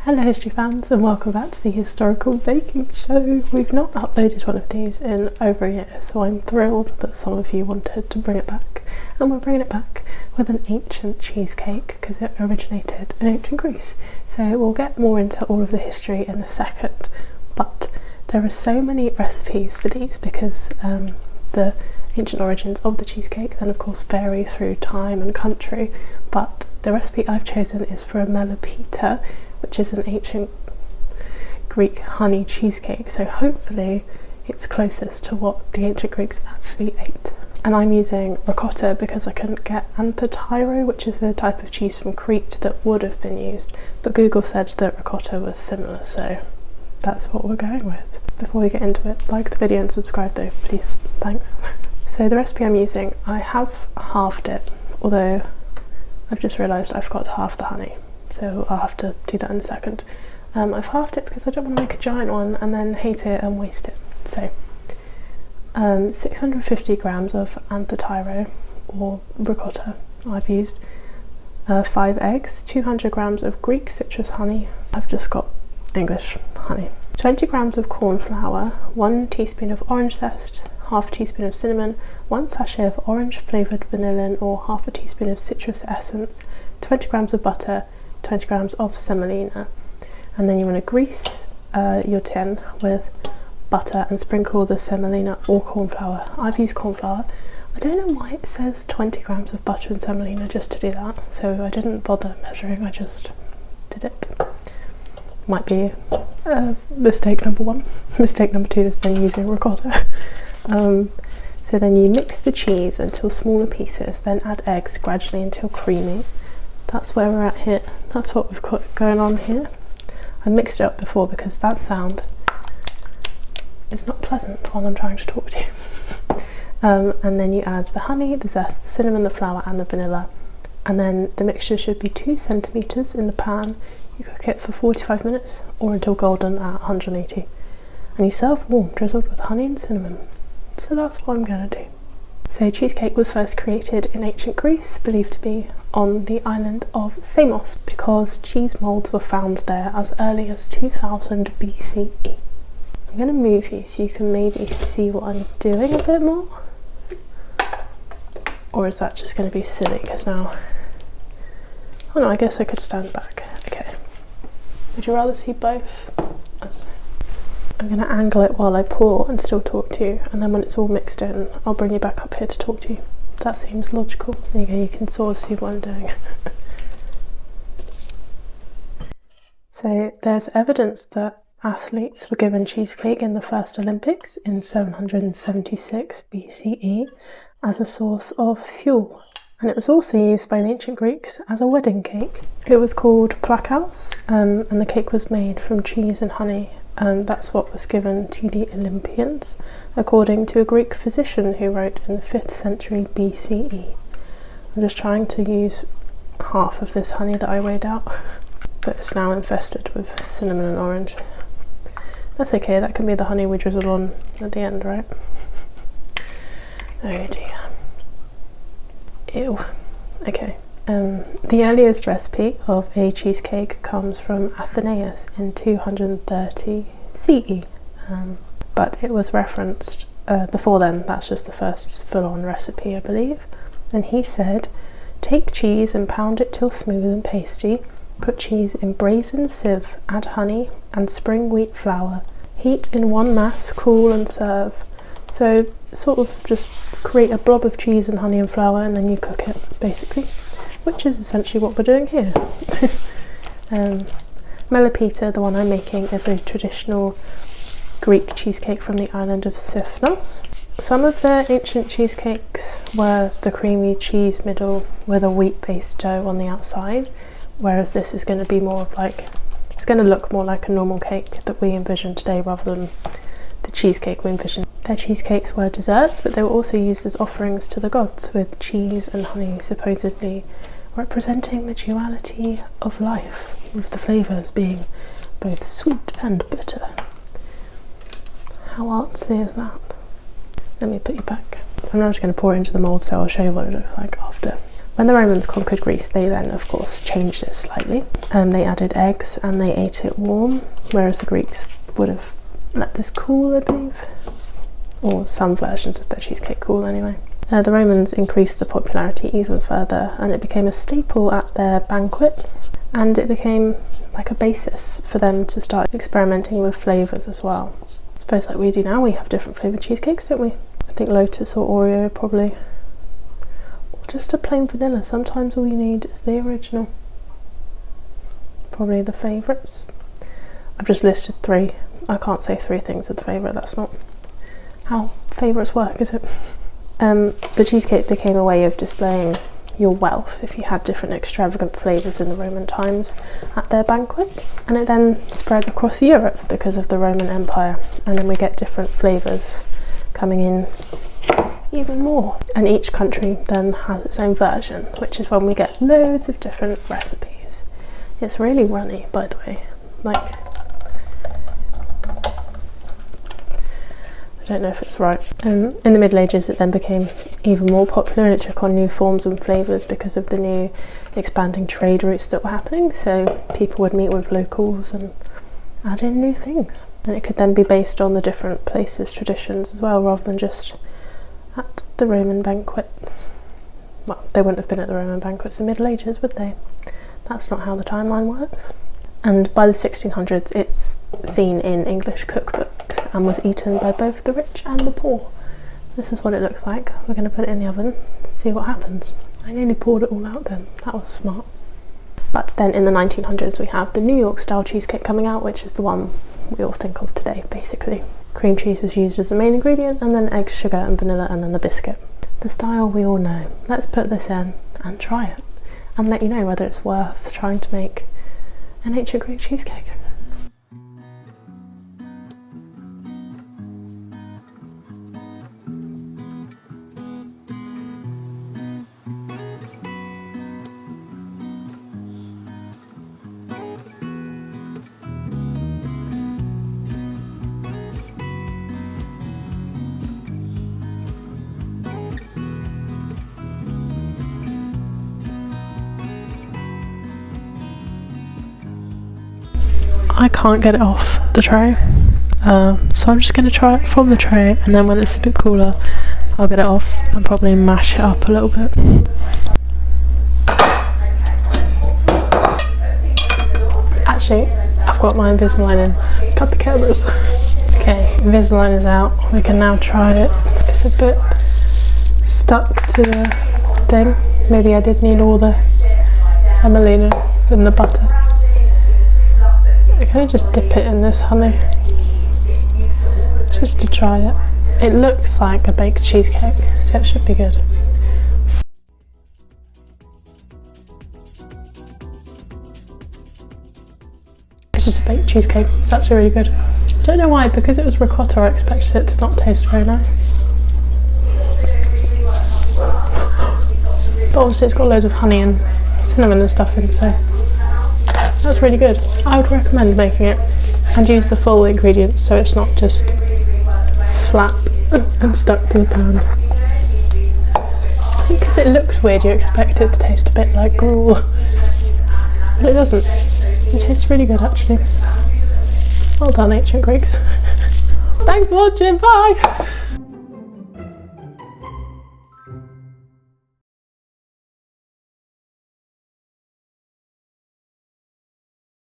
Hello history fans and welcome back to the historical baking show. We've not uploaded one of these in over a year, so I'm thrilled that some of you wanted to bring it back, and we're bringing it back with an ancient cheesecake because it originated in ancient Greece. So we'll get more into all of the history in a second, but there are so many recipes for these because the ancient origins of the cheesecake then of course vary through time and country, but the recipe I've chosen is for a melopita, which is an ancient Greek honey cheesecake, so hopefully it's closest to what the ancient Greeks actually ate. And I'm using ricotta because I couldn't get anthotiro, which is a type of cheese from Crete that would have been used, but Google said that ricotta was similar, so that's what we're going with. Before we get into it, like the video and subscribe though, please, thanks. So the recipe I'm using, I have halved it, although I've just realised I forgot to halve the honey, so I'll have to do that in a second. I've halved it because I don't want to make a giant one and then hate it and waste it. So 650 grams of anthotiro or ricotta I've used, 5 eggs, 200 grams of Greek citrus honey, I've just got English honey, 20 grams of corn flour, 1 teaspoon of orange zest, half a teaspoon of cinnamon, 1 sachet of orange flavoured vanillin or half a teaspoon of citrus essence, 20 grams of butter, 20 grams of semolina. And then you want to grease your tin with butter and sprinkle the semolina or corn flour. I've used corn flour. I don't know why it says 20 grams of butter and semolina just to do that, so I didn't bother measuring, I just did it. Might be mistake number 1. Mistake number 2 is then using ricotta. So then you mix the cheese until smaller pieces, then add eggs gradually until creamy. That's where we're at here. That's what we've got going on here. I mixed it up before because that sound is not pleasant while I'm trying to talk to you. And then you add the honey, the zest, the cinnamon, the flour and the vanilla. And then the mixture should be 2 centimetres in the pan. You cook it for 45 minutes or until golden at 180. And you serve warm, drizzled with honey and cinnamon. So that's what I'm going to do. So cheesecake was first created in ancient Greece, believed to be on the island of Samos, because cheese moulds were found there as early as 2000 BCE. I'm going to move you so you can maybe see what I'm doing a bit more. Or is that just going to be silly because now... Oh no, I guess I could stand back. Okay. Would you rather see both? I'm going to angle it while I pour and still talk to you, and then when it's all mixed in I'll bring you back up here to talk to you. That seems logical. There you go, you can sort of see what I'm doing. So there's evidence that athletes were given cheesecake in the first Olympics in 776 BCE as a source of fuel. And it was also used by the ancient Greeks as a wedding cake. It was called plakous, and the cake was made from cheese and honey. That's what was given to the Olympians, according to a Greek physician who wrote in the 5th century BCE. I'm just trying to use half of this honey that I weighed out, but it's now infested with cinnamon and orange. That's okay, that can be the honey we drizzle on at the end, right? Oh dear. Ew. Okay. The earliest recipe of a cheesecake comes from Athenaeus in 230 CE, but it was referenced before then. That's just the first full-on recipe, I believe. And he said, take cheese and pound it till smooth and pasty, put cheese in brazen sieve, add honey and spring wheat flour, heat in one mass, cool and serve. So sort of just create a blob of cheese and honey and flour and then you cook it, basically. Which is essentially what we're doing here. Melopita, the one I'm making, is a traditional Greek cheesecake from the island of Sifnos. Some of their ancient cheesecakes were the creamy cheese middle with a wheat-based dough on the outside, whereas this is going to be more of like, it's going to look more like a normal cake that we envision today rather than the cheesecake we envision. Their cheesecakes were desserts, but they were also used as offerings to the gods, with cheese and honey supposedly representing the duality of life, with the flavours being both sweet and bitter. How artsy is that? Let me put you back. I'm now just going to pour it into the mould so I'll show you what it looks like after. When the Romans conquered Greece, they then of course changed it slightly. They added eggs and they ate it warm, whereas the Greeks would have let this cool, I believe, or some versions of their cheesecake cool anyway. The Romans increased the popularity even further, and it became a staple at their banquets, and it became like a basis for them to start experimenting with flavours as well. I suppose like we do now, we have different flavoured cheesecakes, don't we? I think Lotus or Oreo probably, or just a plain vanilla. Sometimes all you need is the original. Probably the favourites. I've just listed 3. I can't say 3 things are the favourite, that's not how favourites work, is it? The cheesecake became a way of displaying your wealth if you had different extravagant flavours in the Roman times at their banquets, and it then spread across Europe because of the Roman Empire, and then we get different flavours coming in even more, and each country then has its own version, which is when we get loads of different recipes. It's really runny, by the way, like I don't know if it's right. In the Middle Ages it then became even more popular, and it took on new forms and flavours because of the new expanding trade routes that were happening, so people would meet with locals and add in new things, and it could then be based on the different places' traditions as well, rather than just at the Roman banquets. Well, they wouldn't have been at the Roman banquets in the Middle Ages, would they? That's not how the timeline works. And by the 1600s it's seen in English cookbooks and was eaten by both the rich and the poor. This is what it looks like. We're going to put it in the oven, see what happens. I nearly poured it all out then, that was smart. But then in the 1900s we have the New York style cheesecake coming out, which is the one we all think of today basically. Cream cheese was used as the main ingredient, and then eggs, sugar and vanilla, and then the biscuit. The style we all know. Let's put this in and try it, and let you know whether it's worth trying to make an ancient Greek cheesecake. I can't get it off the tray, so I'm just going to try it from the tray, and then when it's a bit cooler I'll get it off and probably mash it up a little bit. Actually, I've got my Invisalign in. Cut the cameras. Okay, Invisalign is out. We can now try it. It's a bit stuck to the thing. Maybe I did need all the semolina and the butter. I'm gonna just dip it in this honey, just to try it. It looks like a baked cheesecake, so it should be good. It's just a baked cheesecake, it's actually really good. I don't know why, because it was ricotta I expected it to not taste very nice. But obviously it's got loads of honey and cinnamon and stuff in, so that's really good. I would recommend making it and use the full ingredients so it's not just flat and stuck to the pan. I think because it looks weird you expect it to taste a bit like gruel, but it doesn't. It tastes really good actually. Well done, ancient Greeks. Thanks for watching, bye!